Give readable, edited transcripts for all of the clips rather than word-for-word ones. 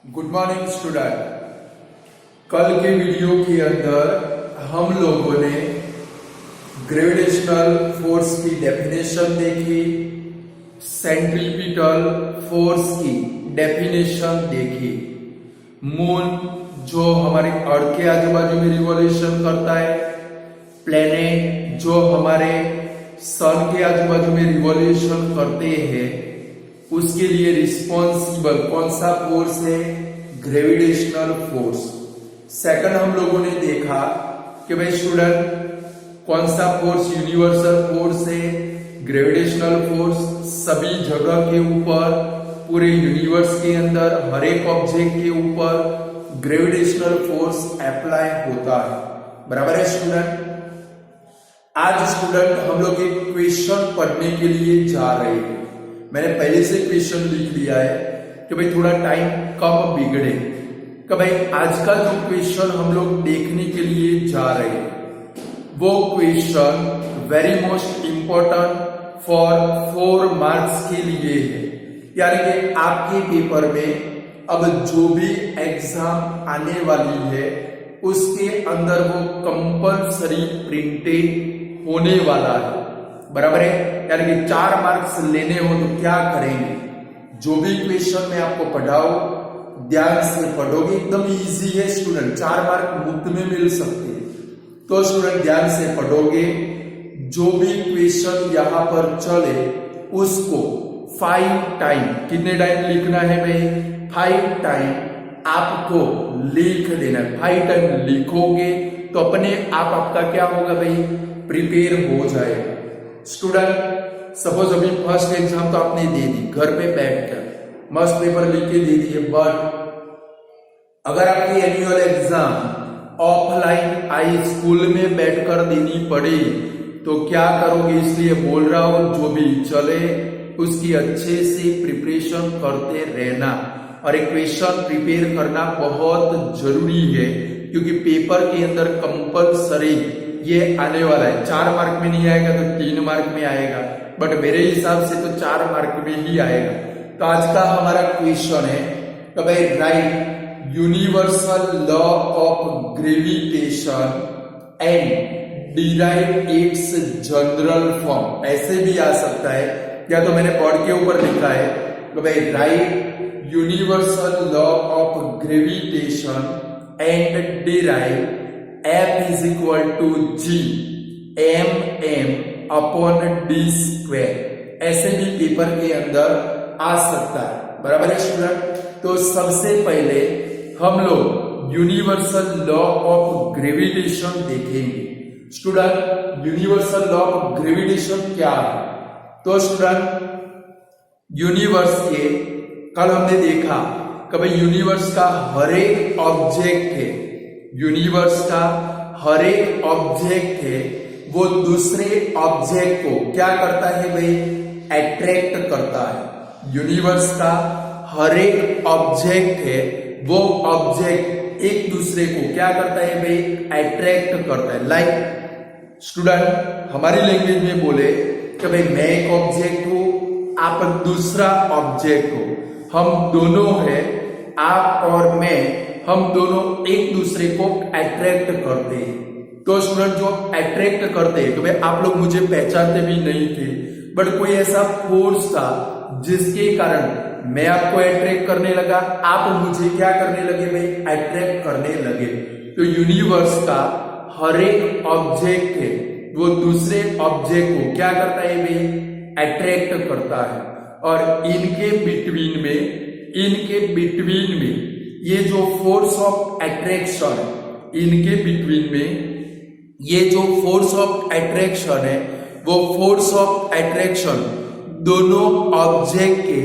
Good morning student. कल के video के अंदर हम लोगों ने ग्रेविटेशनल फोर्स की डेफिनेशन देखी, सेंट्रीपिटल फोर्स की डेफिनेशन देखी। मून जो हमारे अर्थ के आजू बाजू में रिवॉल्यूशन करता है, प्लेनेट जो हमारे सन के आजू बाजू में रिवॉल्यूशन करते हैं, उसके लिए रिस्पॉन्सिबल कौन सा फोर्स है? Gravitational force. सेकंड हम लोगों ने देखा कि भाई स्टूडेंट कौन सा फोर्स यूनिवर्सल फोर्स है? ग्रेविटेशनल फोर्स सभी जगह के ऊपर, पूरे यूनिवर्स के अंदर हर एक ऑब्जेक्ट के ऊपर ग्रेविटेशनल फोर्स अप्लाई होता है। बराबर है स्टूडेंट? आज स्टूडेंट हम लोग एक क्वेश्चन पढ़ने के लिए जा रहे हैं। मैंने पहले से क्वेश्चन लिख लिया है कि भाई थोड़ा टाइम कम बिगड़े, कि भाई आज का जो क्वेश्चन हम लोग देखने के लिए जा रहे हैं वो question very most important for 4 marks के लिए है। यानी कि आपके पेपर में अब जो भी एग्जाम आने वाली है उसके अंदर वो कंपल्सरी प्रिंटेड होने वाला है। बराबर है? यानी कि 4 मार्क्स लेने हो तो क्या करेंगे? जो भी क्वेश्चन मैं आपको पढ़ाऊं ध्यान से पढ़ोगे, एकदम इजी है स्टूडेंट, 4 मार्क मुफ्त में मिल सकते हैं। तो स्टूडेंट ध्यान से पढ़ोगे, जो भी क्वेश्चन यहां पर चले उसको 5 टाइम, कितने टाइम लिखना है भाई? 5 टाइम आपको लिख देना है। 5 टाइम लिखोगे तो अपने आप आपका क्या होगा भाई? प्रिपेयर हो जाएगा। स्टूडेंट सपोज अभी फर्स्ट एग्जाम तो आपने दे दी, घर पे बैठकर मस्त पेपर लिख के दे दिए, बट अगर आपकी एनुअल एग्जाम ऑफलाइन आई स्कूल में बैठकर देनी पड़ी तो क्या करोगे? इसलिए बोल रहा हूं जो भी चले उसकी अच्छे से प्रिपरेशन करते रहना। और एक क्वेश्चन प्रिपेयर करना बहुत जरूरी है क्योंकि पेपर के अंदर कंपल्सरी ये आने वाला है। 4 मार्क में नहीं आएगा तो 3 मार्क में आएगा, बट मेरे हिसाब से तो 4 मार्क में ही आएगा। तो आज का हमारा क्वेश्चन है कि भाई right universal law of gravitation and derive it's general form. ऐसे भी आ सकता है, या तो मैंने बोर्ड के ऊपर लिखा है कि भाई right universal law of gravitation and derive F is equal to G m upon d square. ऐसे भी पेपर के अंदर आ सकता है। बराबर है स्टूडेंट? तो सबसे पहले हम लोग यूनिवर्सल लॉ ऑफ ग्रेविटेशन देखेंगे। Student universal law of gravitation क्या है? तो स्टूडेंट यूनिवर्स के कल हमने देखा कि भाई यूनिवर्स का हर एक ऑब्जेक्ट है, यूनिवर्स का हर एक ऑब्जेक्ट है वो दूसरे ऑब्जेक्ट को क्या करता है भाई? अट्रैक्ट करता है। यूनिवर्स का हर एक ऑब्जेक्ट है वो ऑब्जेक्ट एक दूसरे को क्या करता है भाई? अट्रैक्ट करता है। लाइक स्टूडेंट हमारी लैंग्वेज में बोले कि भाई मैं एक ऑब्जेक्ट हूं, आप दूसरा ऑब्जेक्ट हो, हम दोनों हैं, आप और मैं, हम दोनों एक दूसरे को अट्रैक्ट करते हैं। तो स्टूडेंट जो अट्रैक्ट करते हैं तो भाई आप लोग मुझे पहचानते भी नहीं थे, बट कोई ऐसा फोर्स था जिसके कारण मैं आपको अट्रैक्ट करने लगा, आप मुझे क्या करने लगे भाई? अट्रैक्ट करने लगे। तो यूनिवर्स का हर एक ऑब्जेक्ट है वो दूसरे ऑब्जेक्ट को क्या करता है भाई? अट्रैक्ट करता है। और इनके बिटवीन में ये जो फोर्स ऑफ अट्रैक्शन है, इनके बिटवीन में ये जो फोर्स ऑफ अट्रैक्शन है वो फोर्स ऑफ अट्रैक्शन दोनों ऑब्जेक्ट के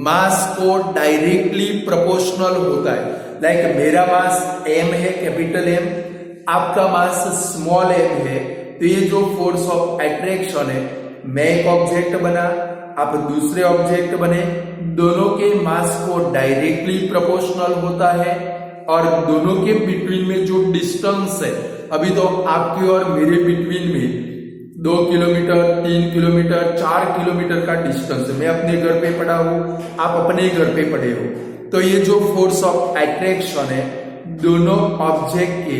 मास को डायरेक्टली प्रोपोर्शनल होता है। लाइक मेरा मास m है, कैपिटल M, आपका मास स्मॉल m है, तो ये जो फोर्स ऑफ अट्रैक्शन है, मैं एक ऑब्जेक्ट बना, आप दूसरे ऑब्जेक्ट बने, दोनों के मास को डायरेक्टली प्रोपोर्शनल होता है। और दोनों के बिटवीन में जो डिस्टेंस है, अभी तो आपके और मेरे बिटवीन में 2 किलोमीटर, 3 किलोमीटर, 4 किलोमीटर का डिस्टेंस है। मैं अपने घर पे पड़ा हूं, आप अपने घर पे पड़े हो, तो ये जो फोर्स ऑफ अट्रैक्शन है दोनों ऑब्जेक्ट के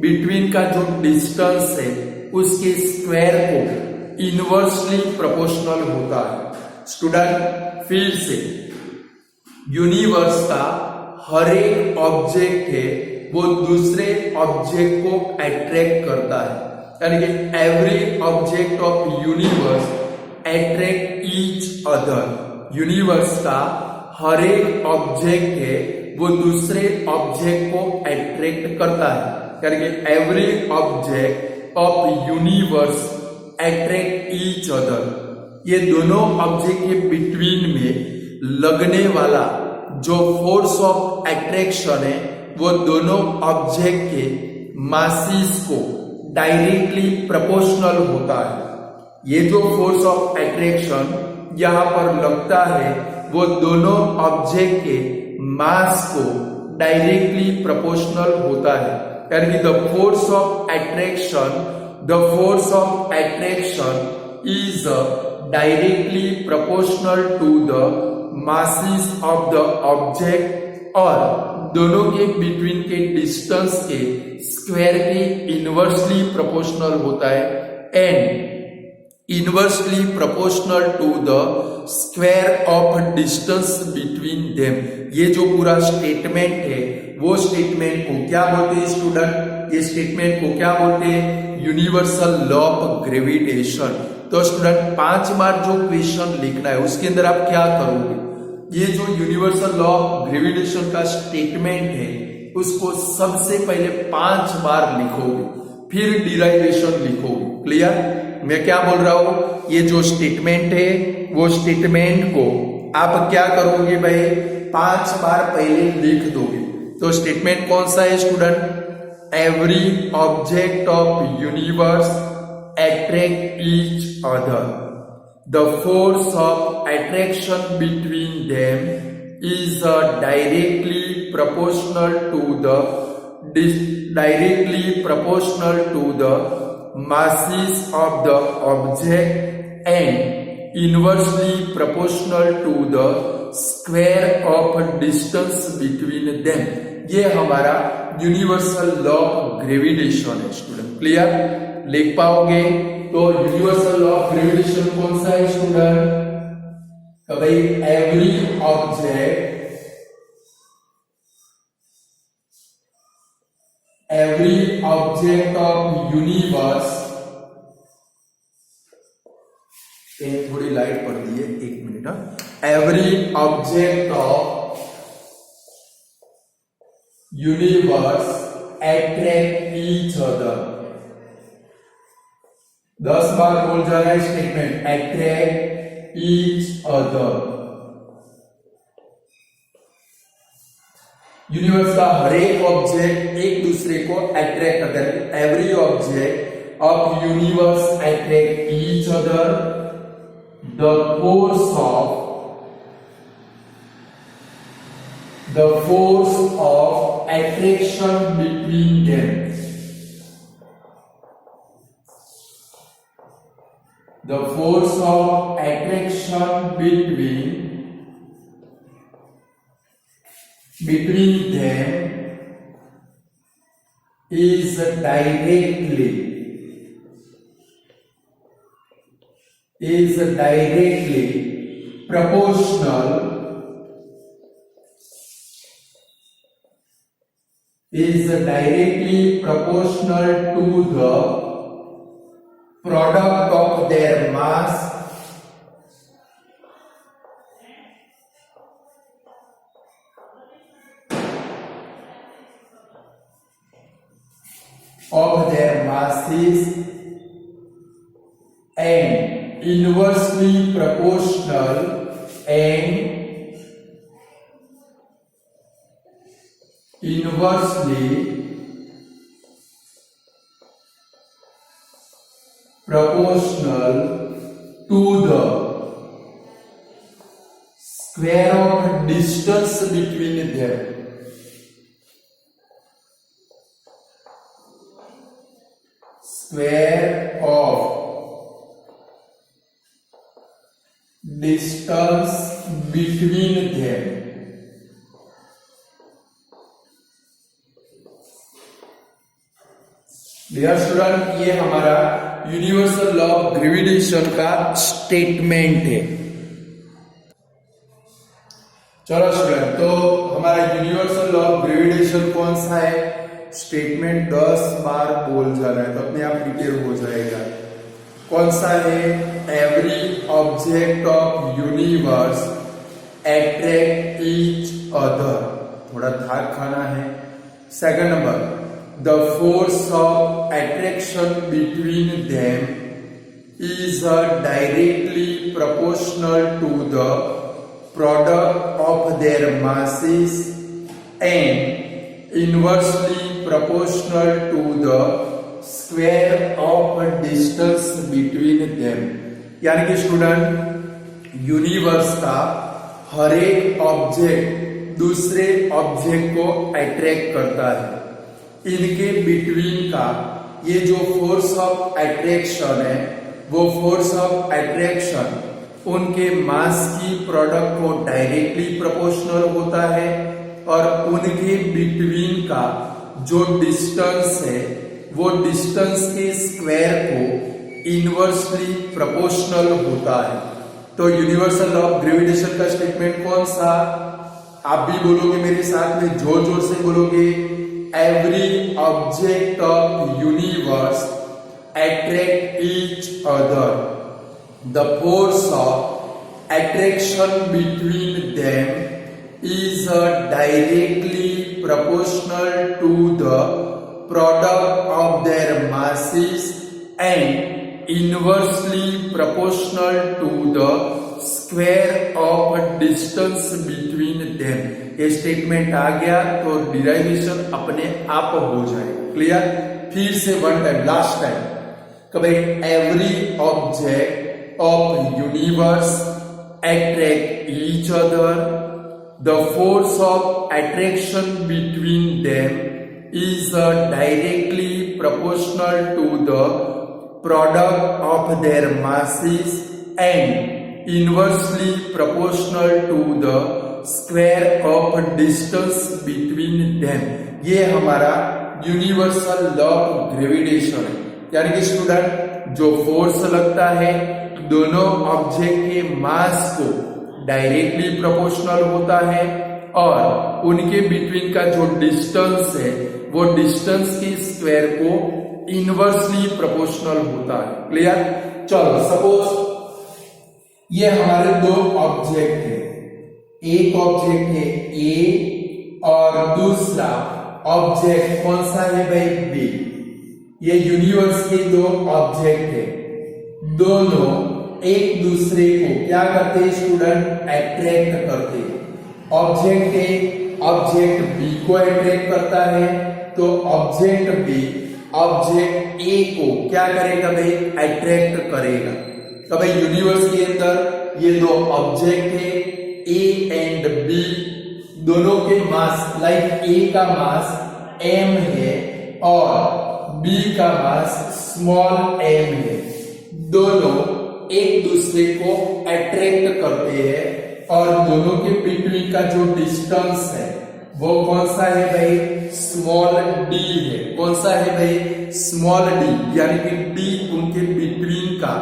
बिटवीन का जो डिस्टेंस है उसके स्क्वायर को इनवर्सली प्रोपोर्शनल होता है। स्टूडेंट फिर से यूनिवर्स का हर एक ऑब्जेक्ट है वो दूसरे ऑब्जेक्ट को अट्रैक्ट करता है, यानी कि every object of universe attract each other. Universe का हर एक ऑब्जेक्ट है वो दूसरे ऑब्जेक्ट को अट्रैक्ट करता है, यानी कि every object of universe attract each other. ये दोनों ऑब्जेक्ट के बिटवीन में लगने वाला जो फोर्स ऑफ अट्रैक्शन है वो दोनों ऑब्जेक्ट के मासेस को डायरेक्टली प्रोपोर्शनल होता है। ये जो फोर्स ऑफ अट्रैक्शन यहाँ पर लगता है वो दोनों ऑब्जेक्ट के मास को डायरेक्टली प्रोपोर्शनल होता है, यानी कि the force of attraction is directly proportional to the masses of the object, और दोनों के बिटवीन के डिस्टेंस के स्क्वायर के इनवर्सली प्रोपोर्शनल होता है and inversely proportional to the square of distance between them. ये जो पूरा स्टेटमेंट है वो स्टेटमेंट को क्या बोलते हैं स्टूडेंट? ये स्टेटमेंट को क्या बोलते हैं? Universal law of gravitation. तो स्टूडेंट 5 बार जो क्वेश्चन लिखना है उसके अंदर आप क्या करोगे? ये जो यूनिवर्सल लॉ ऑफ ग्रेविटेशन का स्टेटमेंट है उसको सबसे पहले 5 बार लिखोगे, फिर डिराइवेशन लिखोगे। क्लियर? मैं क्या बोल रहा हूं, ये जो स्टेटमेंट है वो स्टेटमेंट को आप क्या करोगे भाई? 5 बार पहले लिख दोगे। तो स्टेटमेंट कौन सा है student? Every object of universe attract each other, the force of attraction between them is directly proportional to the masses of the object and inversely proportional to the square of distance between them। ये हमारा universal law of gravitation है student. Clear? लिख पाओगे? तो universal law of gravitation कौन सा है student? तो भाई एवरी ऑब्जेक्ट ऑफ यूनिवर्स, थोड़ी लाइट पड़ रही है, 1 minute. Every object of universe attract each other. 10 बार बोल जा रहा है statement, attract each other. Universe का हर एक ऑब्जेक्ट एक दूसरे को अट्रैक्ट करता है। Every object of universe attract each other, the force of attraction between them, the force of attraction between them is directly proportional to the product of their mass masses and inversely proportional to the square of distance between them. Square of distance between them dear student, ये हमारा universal law of gravitation का statement है। चलो student, तो हमारा universal law of gravitation कौन सा है? स्टेटमेंट 10 बार बोल जाना है तो अपने आप प्रिपेयर हो जाएगा। कौन सा है? Every object of universe attract each other. थोड़ा थाक खाना है। Second number, the force of attraction between them is directly proportional to the product of their masses and inversely proportional to the square of distance between them। यानी कि student, universe का हर एक object दूसरे object को attract करता है। इनके between का ये जो फोर्स ऑफ अट्रैक्शन है, वो फोर्स ऑफ अट्रैक्शन उनके मास की प्रोडक्ट को डायरेक्टली प्रोपोर्शनल होता है और उनके बिटवीन का जो डिस्टेंस है वो डिस्टेंस के स्क्वायर को इनवर्सली प्रोपोर्शनल होता है। तो यूनिवर्सल लॉ ऑफ ग्रेविटेशन का स्टेटमेंट कौन सा? आप भी बोलोगे मेरे साथ में, जोर जोर से बोलोगे। Every object of universe attract each other. The force of attraction between them is directly proportional to the product of their masses and inversely proportional to the square of distance between them। ये statement आ गया तो derivation अपने आप हो जाएगा। Clear? फिर से one time, last time. कभी every object of universe attract each other. The force of attraction between them is directly proportional to the product of their masses and inversely proportional to the square of distance between them. ये हमारा universal law of gravitation है। यानी कि student, जो force लगता है दोनों object के मास को डायरेक्टली प्रोपोर्शनल होता है और उनके बिटवीन का जो डिस्टेंस है वो डिस्टेंस के स्क्वायर को इनवर्सली प्रोपोर्शनल होता है। क्लियर? चलो, सपोज ये हमारे दो ऑब्जेक्ट है। एक ऑब्जेक्ट है ए और दूसरा ऑब्जेक्ट कौन सा है भाई? बी। ये यूनिवर्स के दो ऑब्जेक्ट है। दोनों एक दूसरे को क्या करते हैं स्टूडेंट? अट्रैक्ट करते हैं। ऑब्जेक्ट ए ऑब्जेक्ट बी को अट्रैक्ट करता है तो ऑब्जेक्ट बी ऑब्जेक्ट ए को क्या करेगा भाई? अट्रैक्ट करेगा। तो भाई यूनिवर्स के अंदर ये दो ऑब्जेक्ट है ए एंड बी, दोनों के मास, लाइक ए का मास m है और b का मास स्मॉल m है। दोनों एक दूसरे को अट्रैक्ट करते हैं और दोनों के बिटवीन का जो डिस्टेंस है वो कौन सा है भाई? स्मॉल d है। कौन सा है भाई? Small d। यानी कि d उनके बिटवीन का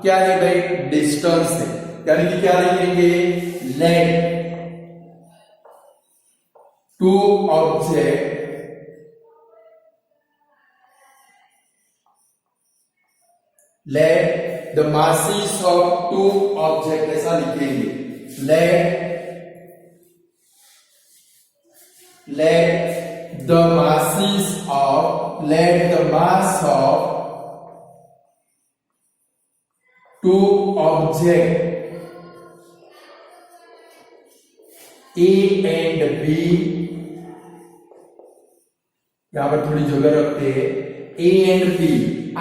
क्या है भाई? डिस्टेंस है। यानी कि क्या लिखेंगे? Let two object let the masses of two object, ऐसा लिखेंगे। let the mass of two object A and B, यहां पर थोड़ी जगह रखते हैं। A and B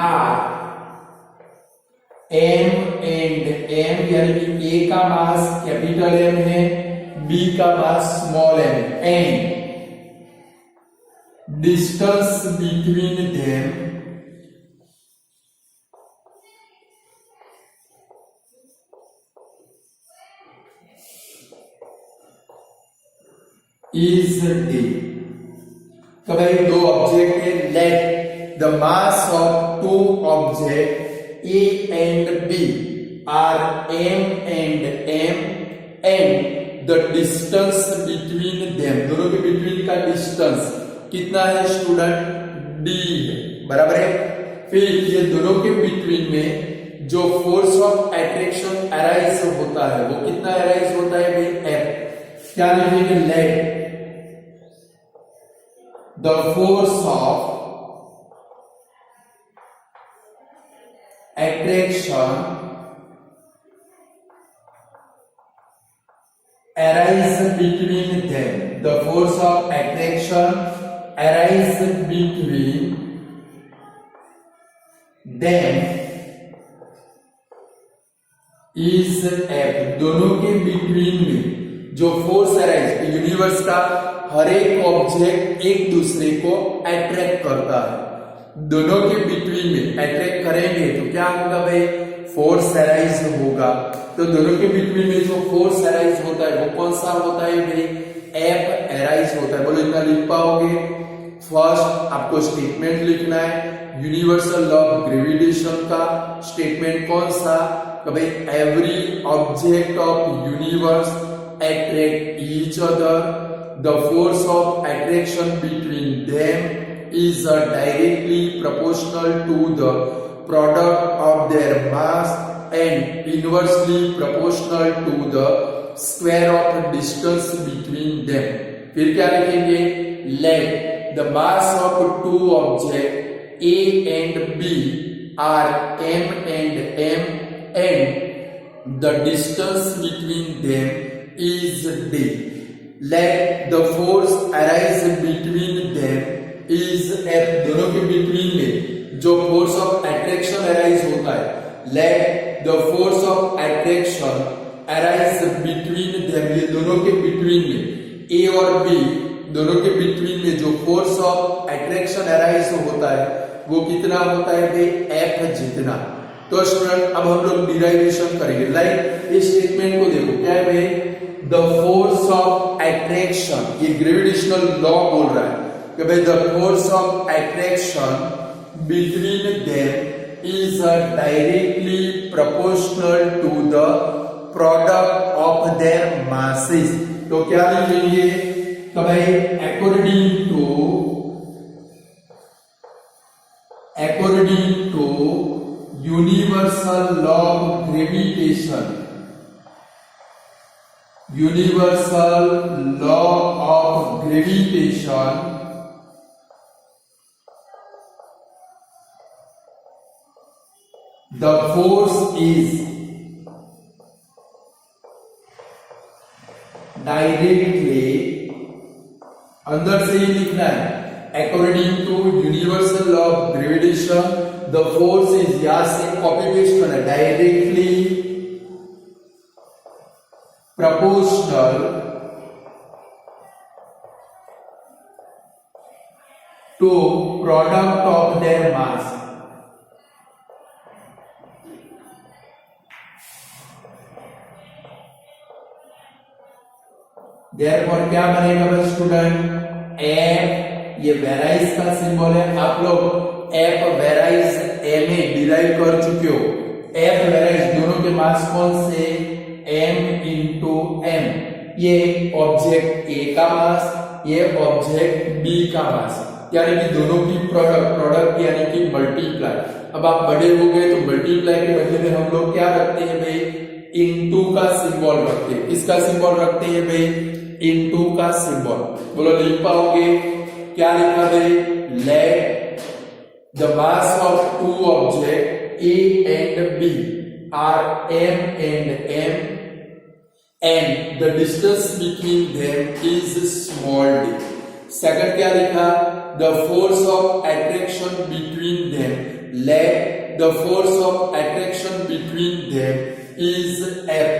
are M and M, यानी कि A का मास कैपिटल M है, B का मास स्मॉल m है, and distance between them is d। तो भाई दो ऑब्जेक्ट है, late the mass of two objects A and B are m and m and the distance between them, दोनों के between का distance कितना है स्टूडेंट? d है, बराबर है। फिर ये दोनों के between में जो फोर्स ऑफ अट्रैक्शन अराइज होता है वो कितना अराइज होता है भाई? F। क्या लिखेंगे? Let the force of attraction arise between them, the force of attraction arise between them is F। दोनों के बिटवीन में जो फोर्स अराइज, यूनिवर्स का हर एक ऑब्जेक्ट एक दूसरे को अट्रैक्ट करता है, दोनों के बिटवीन में अट्रैक्ट करेंगे तो क्या होगा भाई? फोर्स अराइज होगा। तो दोनों के बिटवीन में जो फोर्स अराइज होता है वो कौन सा होता है भाई? एफ अराइज होता है। बोलो इतना लिख पाओगे? फर्स्ट आपको स्टेटमेंट लिखना है यूनिवर्सल लॉ ऑफ ग्रेविटेशन का। स्टेटमेंट कौन सा? कि भाई every object of universe attract each other, the force of attraction between them is directly proportional to the product of their mass and inversely proportional to the square of the distance between them। फिर क्या लिखेंगे? Let the mass of two objects A and B are m and m and the distance between them is d। Let the force arise between them is F। दोनों के between में जो force of attraction arise होता है, let the force of attraction arise between them, ये दोनों के between में A और B दोनों के between में जो force of attraction arise होता है वो कितना होता है भाई? F जितना। तो स्टूडेंट अब हम लोग डिराइवेशन करेंगे। लाइक इस स्टेटमेंट को देखो, क्या है भाई? द फोर्स ऑफ अट्रैक्शन, ये ग्रेविटेशनल लॉ बोल रहा है कि भाई the force of attraction between them is directly proportional to the product of their masses। तो क्या लिखेंगे? तो भाई according to universal law of gravitation, universal law of gravitation the force is directly, अंदर से ही लिखना है, according to universal law of gravitation the force is, यहां से कॉपी पेस्ट करना है, directly proportional to product of their mass। Therefore क्या बनेगा स्टूडेंट? एफ, ये वेराइज का सिंबल है। आप लोग F varies M A derive कर चुके हो। एफ वेराइज दोनों के मास कौन से? M into M. ये ऑब्जेक्ट ए का मास, ये ऑब्जेक्ट बी का मास, यानी कि दोनों की प्रोडक्ट यानी कि मल्टीप्लाई। अब आप बड़े हो गए तो मल्टीप्लाई के बदले में हम लोग क्या रखते हैं भाई? इनटू का सिंबल रखते हैं। किसका सिंबल रखते हैं भाई? इनटू का सिंबल। बोलो लिख पाओगे? क्या लिखा भाई? Let the mass of two object A and B are M and M and the distance between them is small d। Second क्या लिखा? the force of attraction between them, let the force of attraction between them is F।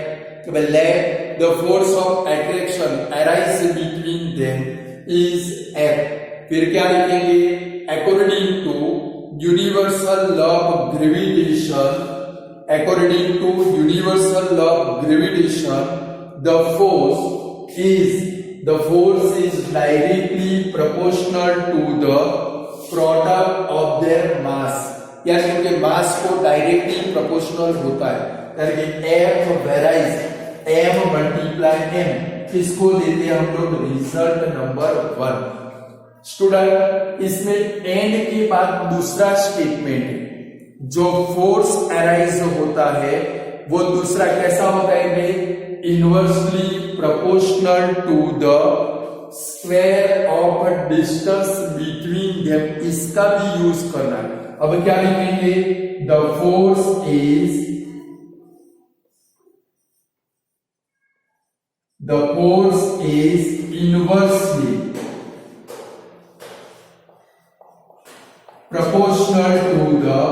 let the force of attraction arise between them is F। फिर क्या लिखेंगे? according to universal law of gravitation, according to universal law of gravitation the force is directly proportional to the product of their mass, यानी उनके mass को directly proportional होता है, यानी F varies M multiply M, इसको देते हैं हम लोग रिजल्ट नंबर 1। स्टूडेंट इसमें एंड के बाद दूसरा स्टेटमेंट है, जो फोर्स अराइज होता है वो दूसरा कैसा होता है भाई, inversely proportional to the square of distance between them, इसका भी यूज करना है। अब क्या लिखेंगे, the force is inversely proportional to the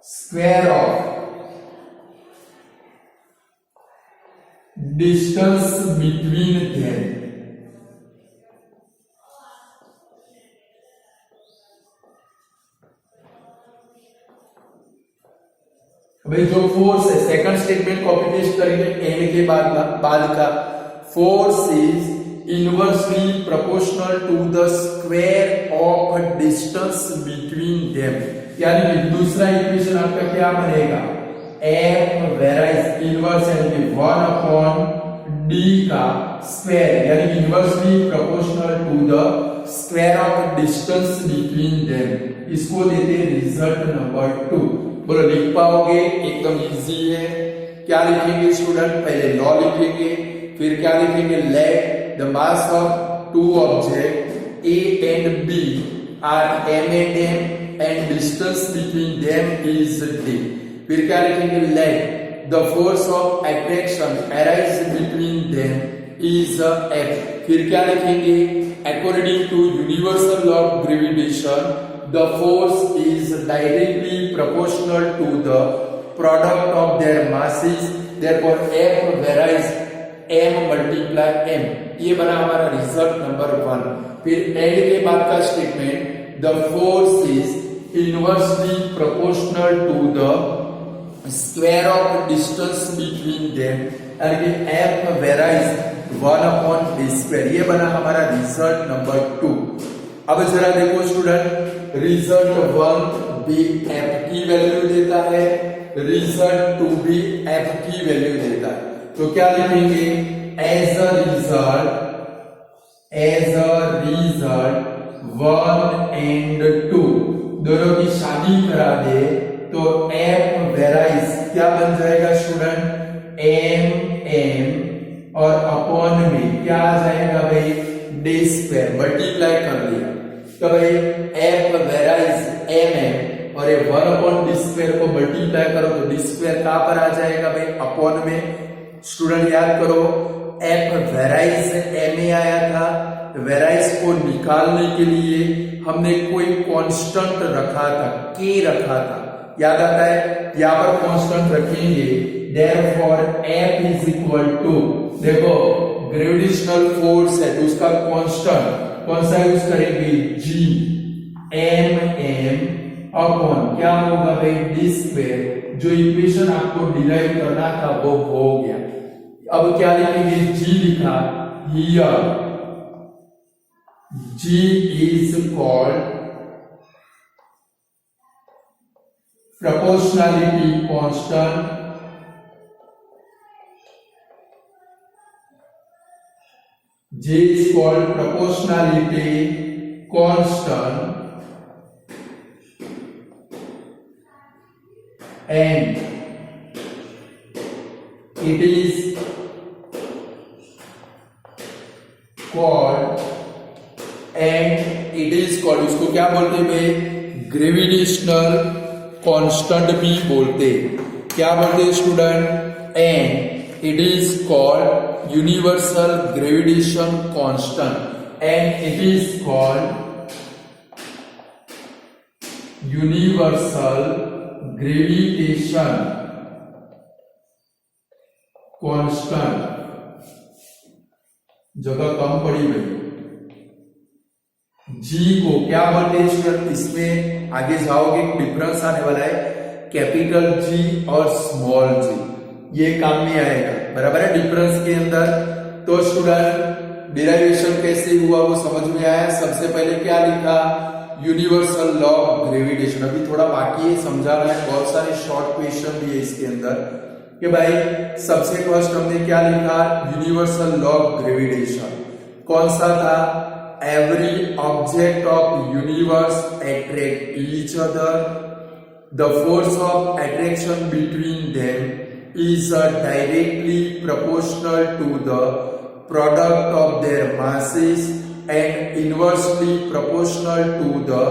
square of distance between them। भाई जो फोर्स है, सेकंड स्टेटमेंट कॉपी पेस्ट करेंगे एंड के बाद का, force is inversely proportional to the square of distance between them, यानी कि दूसरा इक्वेशन आपका क्या बनेगा, f वेराइज इनवर्स यानी 1 अपॉन d का स्क्वायर, यानी कि inversely proportional to the square of distance between them, इसको देते हैं रिजल्ट नंबर 2। बोलो लिख पाओगे, एकदम इजी है। क्या लिखेंगे स्टूडेंट, पहले लॉ लिखेंगे, फिर क्या लिखेंगे, let the mass of two object A and B are M and M and distance between them is D. फिर क्या लिखेंगे, let the force of attraction arise between them is F. फिर क्या लिखेंगे, according to universal law of gravitation the force is directly proportional to the product of their masses, therefore F varies m multiply m, ये बना हमारा result number 1। फिर and के बाद का statement, the force is inversely proportional to the square of distance between them, यानी कि f varies 1 upon d square, ये बना हमारा रिजल्ट नंबर 2। अब जरा देखो स्टूडेंट, रिजल्ट 1 भी f की वैल्यू देता है, रिजल्ट 2 भी f की वैल्यू देता है, तो क्या लिखेंगे, एज अ रिजल्ट 1 एंड 2 दोनों की शादी करा दे तो एफ वेराइज क्या बन जाएगा स्टूडेंट, एम और अपॉन में क्या आ जाएगा भाई, डी स्क्वायर, मल्टीप्लाई कर लिया तो भाई एफ वेराइज एम और ये 1 अपॉन डी स्क्वायर को मल्टीप्लाई करो तो डी स्क्वायर कहां पर आ जाएगा भाई, अपॉन में। स्टूडेंट याद करो, एफ वेराइज एम ए आया था, वेराइज को निकालने के लिए हमने कोई कांस्टेंट रखा था, के रखा था, याद आता है, यहां पर कांस्टेंट रखेंगे, therefore F is equal to, देखो ग्रेविटेशनल फोर्स है तो उसका कांस्टेंट कौन सा यूज करेंगे, जी एम अपॉन क्या होगा भाई, डी स्क्वायर, जो इक्वेशन आपको डिराइव करना था वो हो गया। अब क्या लिखेंगे, जी लिखा, here G is called proportionality constant, J is called proportionality constant and it is called उसको क्या बोलते हैं भाई, ग्रेविटेशनल कांस्टेंट भी बोलते, क्या बोलते हैं student, and it is called universal gravitation constant and it is called universal gravitation constant. जगह कम पड़ी भाई, जी को क्या बोलते हैं स्टूडेंट, इसमें आगे जाओगे डिफरेंस आने वाला है, कैपिटल जी और स्मॉल जी, ये काम में आएगा, बराबर है। डिफरेंस के अंदर तो स्टूडेंट डिराइवेशन कैसे हुआ वो समझ में आया। सबसे पहले क्या लिखा, यूनिवर्सल लॉ ऑफ ग्रेविटेशन। अभी थोड़ा बाकी है समझाना है, बहुत सारे शॉर्ट क्वेश्चन भी है इसके अंदर कि भाई सबसे फर्स्ट हमने क्या लिखा, यूनिवर्सल लॉ ऑफ ग्रेविटेशन कौन सा था, every object of universe attract each other, the force of attraction between them is directly proportional to the product of their masses and inversely proportional to the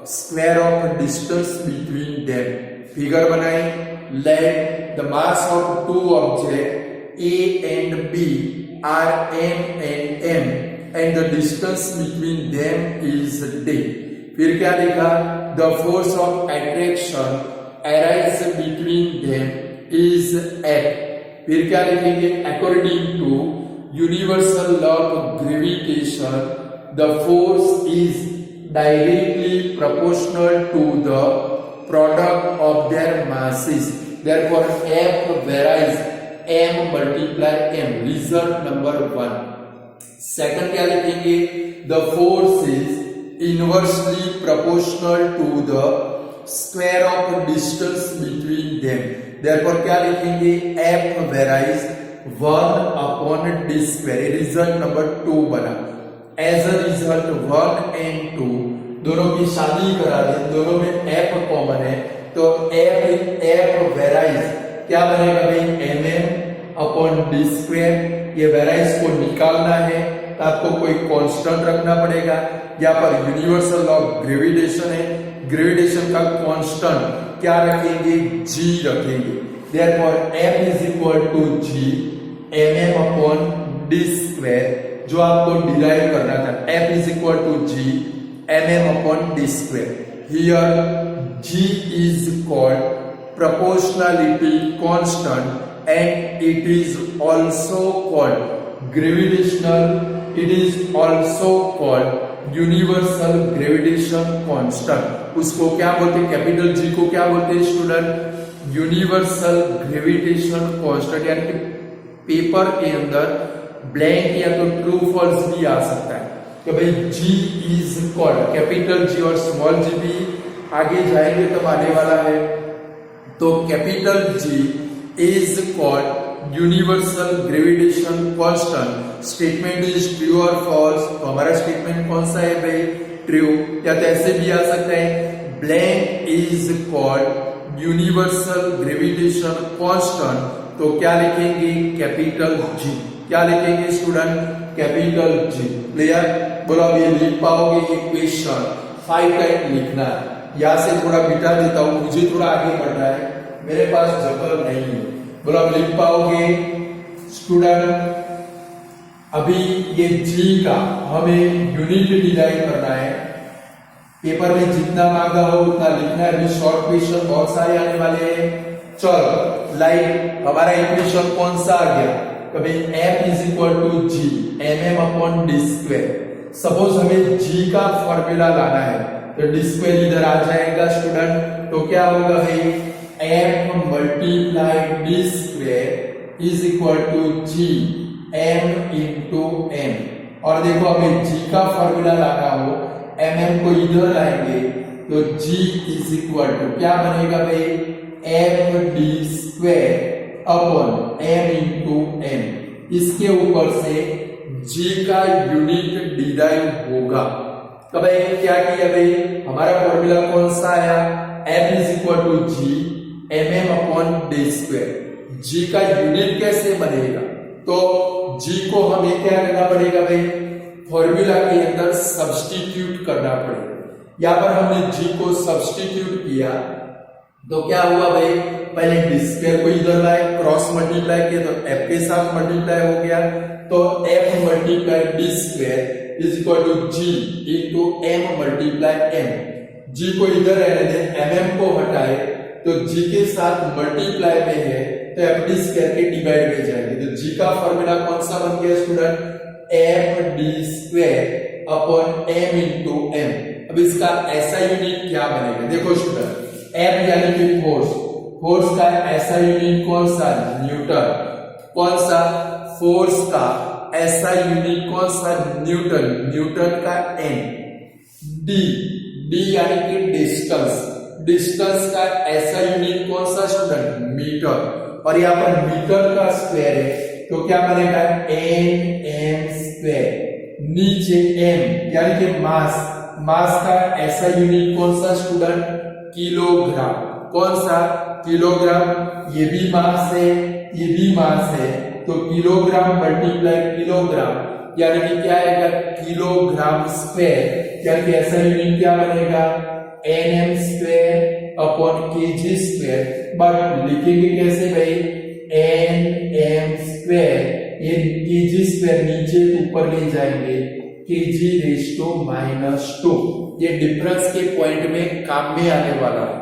square of distance between them. Figure बनाए, let the mass of two objects A and B are m and m and the distance between them is d. फिर क्या लिखा, the force of attraction arises between them is F. फिर क्या लिखेंगे, according to universal law of gravitation the force is directly proportional to the product of their masses, therefore F varies m multiply m, result number 1। Second क्या लिखेंगे, the force is inversely proportional to the square of distance between them, therefore क्या लिखेंगे, F varies 1 upon d square, result number 2 बना। As a result 1 and 2 दोनों की शादी करा दे, दोनों में F कॉमन है, तो F वेराइज क्या बनेगा भाई, mm अपॉन d स्क्वायर। ये वेराइज को निकालना है तो आपको कोई कांस्टेंट रखना पड़ेगा। यहाँ पर यूनिवर्सल लॉ ऑफ ग्रेविटेशन है, ग्रेविटेशन का कांस्टेंट क्या रखेंगे, g रखेंगे, therefore m is equal to g mm upon d square, जो आपको डिराइव करना था, f is equal to g mm upon d square। Here g is called proportionality constant and it is also called gravitational, it is also called universal gravitation constant. उसको क्या बोलते हैं, capital G को क्या बोलते हैं स्टूडेंट, यूनिवर्सल ग्रेविटेशन कांस्टेंट। यानी कि पेपर के अंदर ब्लैंक या तो ट्रू फॉल्स भी आ सकता है कि भाई जी इज कॉल्ड, कैपिटल जी और स्मॉल जी भी आगे जाएंगे तब आने वाला है। तो capital G is called universal gravitation constant. Statement is true और फॉल्स, तो हमारा स्टेटमेंट कौन सा है भाई, ट्रू। या तो ऐसे भी आ सकता है, blank is called universal gravitation constant, तो क्या लिखेंगे, कैपिटल जी। क्या लिखेंगे स्टूडेंट, कैपिटल जी। क्लियर, बोलो अब ये लिख पाओगे, ये क्वेश्चन 5 टाइम लिखना है। यहां से थोड़ा बिठा देता हूं, मुझे थोड़ा आगे बढ़ना है, मेरे पास जगह नहीं है। बोलो अब लिख पाओगे स्टूडेंट। अभी ये जी का हमें यूनिट डिराइव करना है, पेपर में जितना मांगा हो उतना लिखना है। अभी शॉर्ट क्वेश्चन बहुत सारे आने वाले हैं। चलो लाइक हमारा इक्वेशन कौन सा आ गया, कभी f is equal to G mm upon D square. Suppose हमें g का फॉर्मूला लाना है तो डी स्क्वायर इधर आ जाएगा स्टूडेंट, तो क्या होगा भाई, f multiply D square is equal to G m into m। और देखो हमें g का फॉर्मूला लाना हो, mm को इधर लाएंगे तो g इज इक्वल टू क्या बनेगा भाई, f D square upon m into m। इसके ऊपर से g का यूनिट डिराइव होगा। तो भाई क्या किया भाई, हमारा फॉर्मूला कौन सा आया, f is equal to G mm upon D square. g का यूनिट कैसे बनेगा, तो g को हमें क्या करना पड़ेगा भाई, फॉर्मूला के अंदर सब्स्टिट्यूट करना पड़ेगा। यहां पर हमने g को सब्स्टिट्यूट किया तो क्या हुआ भाई, पहले डी स्क्वायर को इधर लाए, क्रॉस मल्टीप्लाई किया तो f के साथ मल्टीप्लाई हो गया, तो f multiply D square is equal to G into m multiply m। g को इधर रहने दें, mm को हटाए तो g के साथ मल्टीप्लाई में है तो f डी स्क्वायर के डिवाइड में जाएंगे। तो g का फॉर्मूला कौन सा बन गया student, f D square upon m into m। अब इसका ऐसा यूनिट क्या बनेगा, देखो स्टूडेंट, f यानी कि फोर्स, फोर्स का ऐसा यूनिट कौन सा, न्यूटन। कौन सा, फोर्स का ऐसा यूनिट कौन सा? न्यूटन, न्यूटन का एन। डी, डी यानी कि डिस्टेंस, डिस्टेंस का ऐसा यूनिट कौन सा स्टूडेंट? मीटर। और यहाँ पर मीटर का स्क्वायर है तो क्या बनेगा? N M square. नीचे एम यानी कि मास, मास का ऐसा यूनिट कौन सा स्टूडेंट? किलोग्राम। कौन सा? किलोग्राम। ये भी मास है, ये भी मास है, तो किलोग्राम मल्टीप्लाई किलोग्राम यानी कि क्या आएगा? Kilogram square. यानी कि ऐसा यूनिट क्या बनेगा? N M square upon KG square. But लिखेंगे कैसे भाई? एन एम स्क्वायर, ये केजी स्क्वायर नीचे ऊपर ले जाएंगे, केजी रेज़ टू -2। ये डिफरेंस के पॉइंट में काम में आने वाला है।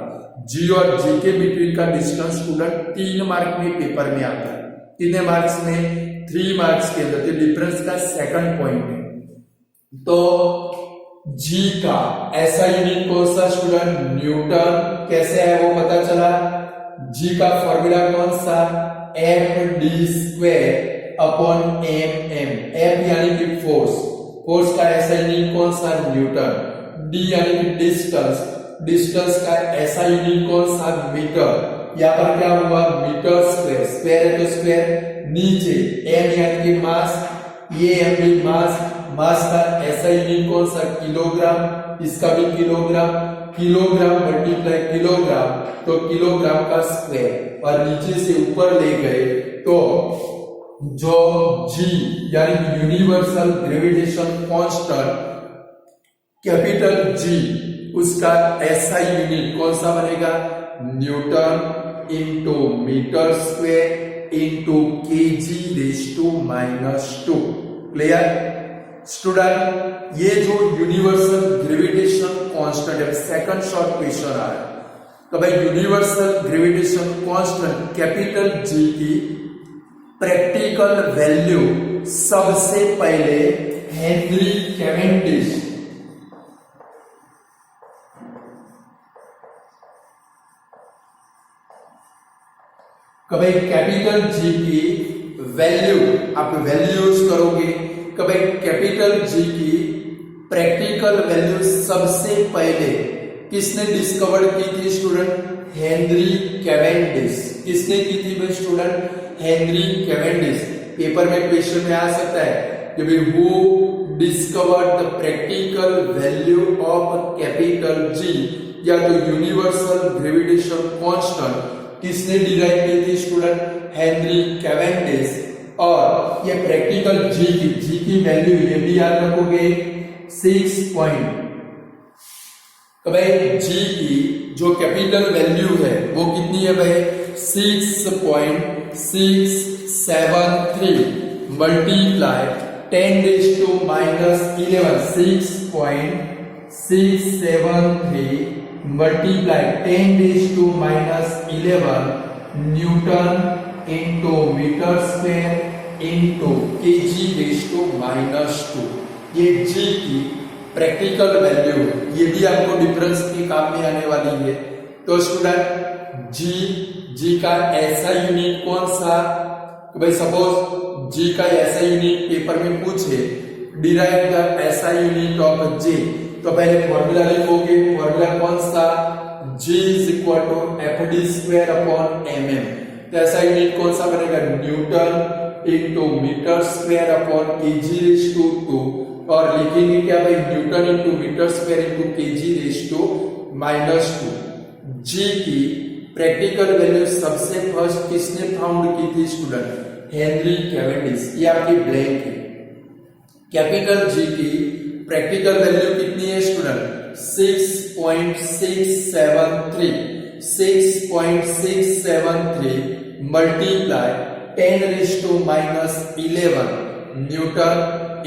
जी और जी के बिटवीन का डिस्टेंस स्टूडेंट 3 मार्क में पेपर में आता है। कितने मार्क्स में? 3 मार्क्स के अंदर। तो डिफरेंस का सेकंड पॉइंट है। तो जी का ऐसा यूनिट कौन सा स्टूडेंट? न्यूटन। कैसे है वो पता चला? जी का फॉर्मूला कौन सा? F D square upon M M. F यानी कि फोर्स, फोर्स का ऐसा यूनिट कौन सा? न्यूटन। डी यानी कि डिस्टेंस, डिस्टेंस का ऐसा यूनिट कौन सा? मीटर। यहाँ पर क्या हुआ? मीटर स्क्वायर, स्क्वायर है तो स्क्वायर। नीचे एम यानी कि मास, ये एम भी मास, मास का ऐसा यूनिट कौन सा? किलोग्राम। इसका भी किलोग्राम, किलोग्राम मल्टीप्लाई किलोग्राम तो किलोग्राम का स्क्वायर। और नीचे से ऊपर ले गए तो जो जी यानी universal gravitation constant capital G, उसका ऐसा यूनिट कौन सा बनेगा? Newton into metre square into KG raise to -2। Clear student? ये जो यूनिवर्सल ग्रेविटेशन कांस्टेंट है, सेकंड शॉर्ट क्वेश्चन आ रहा है। तो भाई universal gravitation constant capital G की प्रैक्टिकल वैल्यू सबसे पहले हेनरी कैवेंडिश, कभी कैपिटल जी की वैल्यू, आप वैल्यू यूज करोगे, कभी कैपिटल जी की प्रैक्टिकल वैल्यू सबसे पहले किसने डिस्कवर की थी स्टूडेंट? Henry Cavendish. किसने की थी भाई स्टूडेंट? Henry Cavendish. पेपर में क्वेश्चन में आ सकता है कि भाई who discovered the practical value of capital G, या तो यूनिवर्सल ग्रेविटेशन कांस्टेंट किसने डिराइव की थी स्टूडेंट? Henry Cavendish. और ये प्रैक्टिकल जी की वैल्यू ये भी याद रखोगे 6 पॉइंट। तो भाई जी की जो कैपिटल वैल्यू है वो कितनी है भाई? 6.673 multiply 10⁻⁻11। 6.673 multiply 10⁻11 newton into metre square into KG raise to -2। ये जी की प्रैक्टिकल वैल्यू, ये भी आपको डिफरेंस के काम में आने वाली है। तो स्टूडेंट जी का ऐसा यूनिट कौन सा? भाई सपोज जी का ऐसा यूनिट पेपर में पूछे, derive the SI unit of G, तो पहले फॉर्मूला लिखोगे। फॉर्मूला कौन सा? G is equal to F D square upon M M. तो ऐसा यूनिट कौन सा बनेगा? Newton into metre square upon KG raise to 2। और लिखेंगे क्या भाई? Newton into metre square into KG raise to -2। G की प्रैक्टिकल वैल्यू सबसे फर्स्ट किसने फाउंड की थी स्टूडेंट? Henry Cavendish. ये आपकी ब्लैंक है। कैपिटल जी की प्रैक्टिकल वैल्यू कितनी है student? 6.673 multiply 10⁻11 newton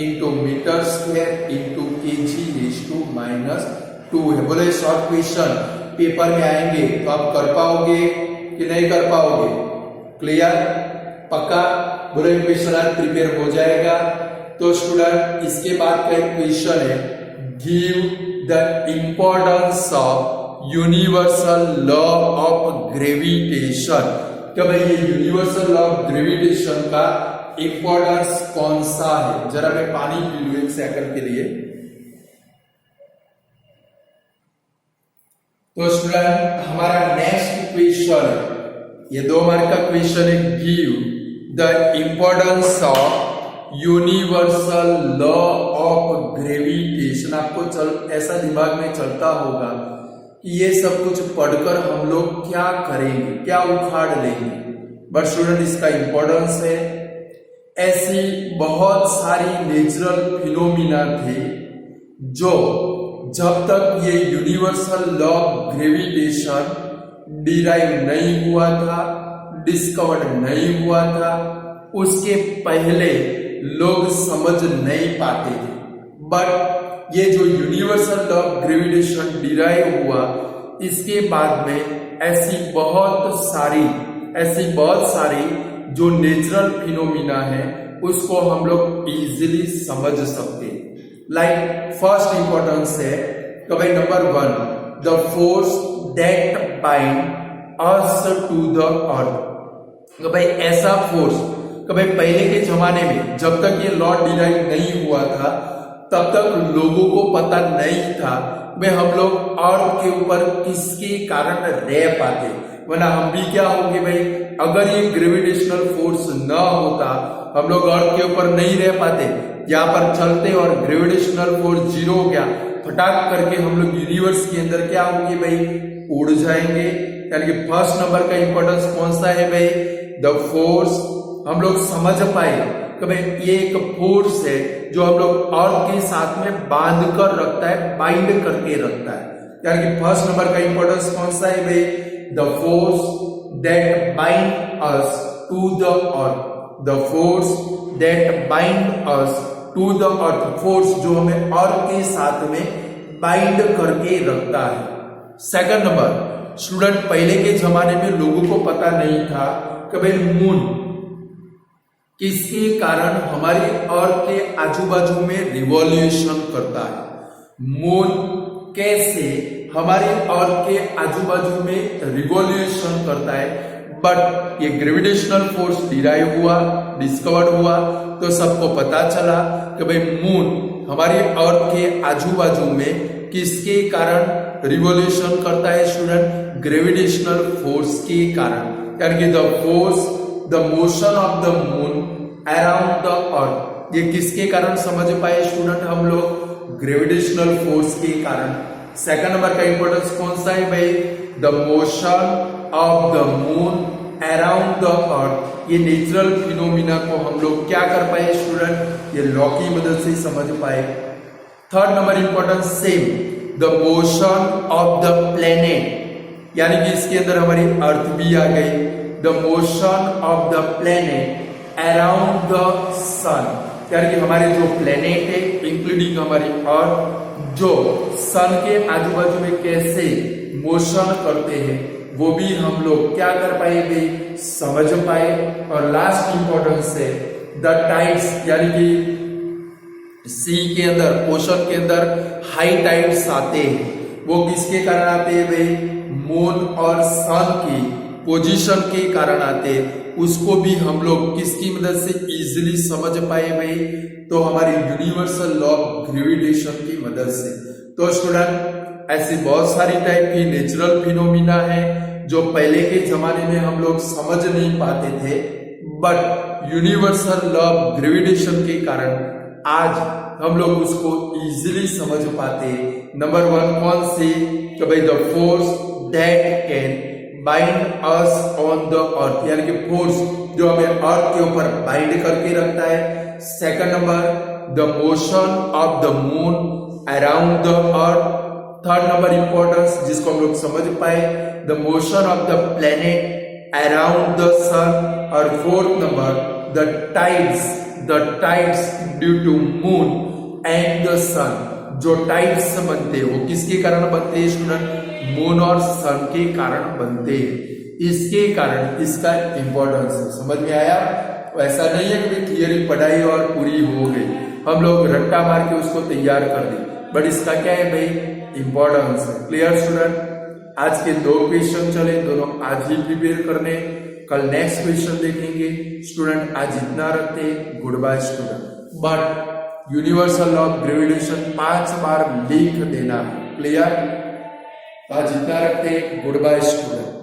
into metre square into KG raise to -2 है। बोले शॉर्ट क्वेश्चन पेपर में आएंगे तो आप कर पाओगे कि नहीं कर पाओगे? क्लियर? पक्का? बोले क्वेश्चन आज प्रिपेयर हो जाएगा। तो स्टूडेंट इसके बाद का एक क्वेश्चन है, give the importance of universal law of gravitation. क्या भाई ये यूनिवर्सल लॉ ऑफ ग्रेविटेशन का इंपॉर्टेंस कौन सा है? जरा मैं पानी पी लूं 1 सेकंड के लिए। तो स्टूडेंट हमारा नेक्स्ट क्वेश्चन है, ये 2 मार्क का क्वेश्चन है, give the importance of universal law of gravitation. आपको ऐसा दिमाग में चलता होगा कि ये सब कुछ पढ़कर हम लोग क्या करेंगे, क्या उखाड़ लेंगे, बट स्टूडेंट इसका इंपॉर्टेंस है। ऐसी बहुत सारी नेचुरल फिनोमिना थे जो जब तक ये universal law of gravitation derive नहीं हुआ था, डिस्कवर्ड नहीं हुआ था, उसके पहले लोग समझ नहीं पाते थे। बट ये जो universal law of gravitation derive हुआ, इसके बाद में ऐसी बहुत सारी जो नेचुरल फिनोमिना है उसको हम लोग इजीली समझ सकते हैं। लाइक फर्स्ट इंपॉर्टेंस है तो भाई number 1, the force that bind us to the earth. तो भाई ऐसा फोर्स तो भाई पहले के जमाने में जब तक ये लॉ डिराइव नहीं हुआ था तब तक लोगों को पता नहीं था भाई हम लोग अर्थ के ऊपर किसके कारण रह पाते, वरना हम भी क्या होंगे भाई, अगर ये ग्रेविटेशनल फोर्स ना होता हम लोग अर्थ के ऊपर नहीं रह पाते, यहाँ पर चलते और ग्रेविटेशनल फोर्स 0 हो गया, फटाक करके हम लोग यूनिवर्स के अंदर क्या होंगे भाई, उड़ जाएंगे। यानी कि फर्स्ट नंबर का इंपॉर्टेंस कौन सा है भाई, द फोर्स। हम लोग समझ पाए कि भाई ये एक फोर्स है जो हम लोग अर्थ के साथ में बांध कर रखता है, बाइंड करके रखता है। यानी कि फर्स्ट नंबर का इंपॉर्टेंस कौन सा है भाई, the force that bind us to the earth. The force that bind us to the earth, force जो हमें अर्थ के साथ में बाइंड करके रखता है। सेकंड नंबर स्टूडेंट, पहले के जमाने में लोगों को पता नहीं था कि भाई मून किसके कारण हमारी अर्थ के आजू बाजू में रिवॉल्यूशन करता है, मून कैसे हमारे अर्थ के आजू बाजू में रिवॉल्यूशन करता है। बट ये ग्रेविटेशनल फोर्स डिराइव हुआ, डिस्कवर्ड हुआ तो सबको पता चला कि भाई मून हमारे अर्थ के आजू बाजू में किसके कारण रिवॉल्यूशन करता है स्टूडेंट, ग्रेविटेशनल फोर्स के कारण। यानी कि the force, the motion of the moon around the अर्थ, ये किसके कारण समझ पाए स्टूडेंट हम लोग, ग्रेविटेशनल फोर्स के कारण। सेकंड नंबर का इंपॉर्टेंस कौन सा है भाई, the motion of the moon around the अर्थ। ये नेचुरल फिनोमिना को हम लोग क्या कर पाए स्टूडेंट, ये लॉ की मदद से समझ पाए। Third number importance same, the motion of the planet, यानी कि इसके अंदर हमारी अर्थ भी आ गई। The motion of the planet around the sun, यानी कि हमारे जो प्लेनेट है इंक्लूडिंग हमारी अर्थ, जो सन के आजू बाजू में कैसे मोशन करते हैं वो भी हम लोग क्या कर पाएंगे, समझ पाए। और लास्ट इंपॉर्टेंस है द टाइड्स, यानी कि सी के अंदर, ओशन के अंदर हाई टाइड्स आते हैं, वो किसके कारण आते हैं भाई, मून और सन की पोजीशन के कारण आते हैं। उसको भी हम लोग किसकी मदद से इजीली समझ पाए भाई, तो हमारी यूनिवर्सल लॉ ऑफ ग्रेविटेशन की मदद से। तो स्टूडेंट ऐसी बहुत सारी टाइप की नेचुरल फिनोमिना है जो पहले के जमाने में हम लोग समझ नहीं पाते थे, but universal law of gravitation के कारण आज हम लोग उसको इजीली समझ पाते। नंबर 1 कौन सी, कि भाई the force that can bind us on the earth, यानी कि फोर्स जो हमें अर्थ के ऊपर बाइंड करके रखता है। Second number the motion of the moon around the earth. Third number importance जिसको हम लोग समझ पाए, the motion of the planet around the sun. और fourth number the tides due to moon and the sun, जो tides बनते हैं वो किसके कारण बनते हैं स्टूडेंट, मून और सन के कारण बनते हैं। इसके कारण इसका इंपॉर्टेंस समझ में आया। ऐसा नहीं है कि थियरी पढ़ाई और पूरी हो गई, हम लोग रट्टा मार के उसको तैयार कर दी, बट इसका क्या है भाई, इंपॉर्टेंस है। क्लियर स्टूडेंट, आज के 2 क्वेश्चन चले, दोनों आज ही प्रिपेयर करने, कल नेक्स्ट क्वेश्चन देखेंगे। स्टूडेंट आज इतना रखते, good bye student. But universal law of gravitation 5 बार लिख देना है, क्लियर? आज इतना रखते, गुड बाय स्टूडेंट।